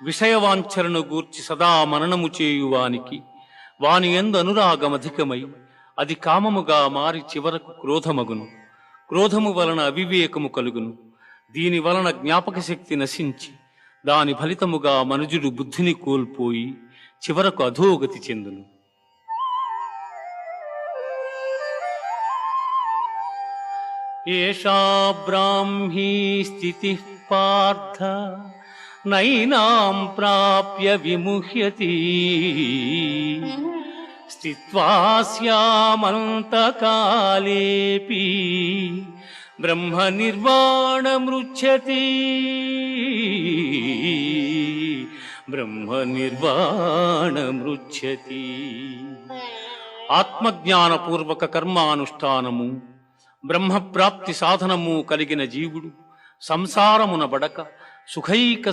విషయవాంఛలను గూర్చి సదా మననము చేయువానికి వాని యందు అనురాగమధికమై అది కామముగా మారి చివరకు క్రోధమగును. క్రోధము వలన అవివేకము కలుగును. దీని వలన జ్ఞాపక శక్తి నశించి దాని ఫలితముగా మనుజుడు బుద్ధిని కోల్పోయి చివరకు అధోగతి చెందును. ఏషా బ్రాహ్మీ స్థితి పార్థ నైనాం ప్రాప్య విముహ్యతి స్థిత్వా స్యామంతకాలేపి బ్రహ్మ నిర్వాణమృచ్ఛతి. బ్రహ్మ నిర్వాణమృచ్ఛతి. ఆత్మజ్ఞానపూర్వక కర్మానుష్ఠానము బ్రహ్మప్రాప్తి సాధనము కలిగిన జీవుడు సంసారమున బడక సుఖైక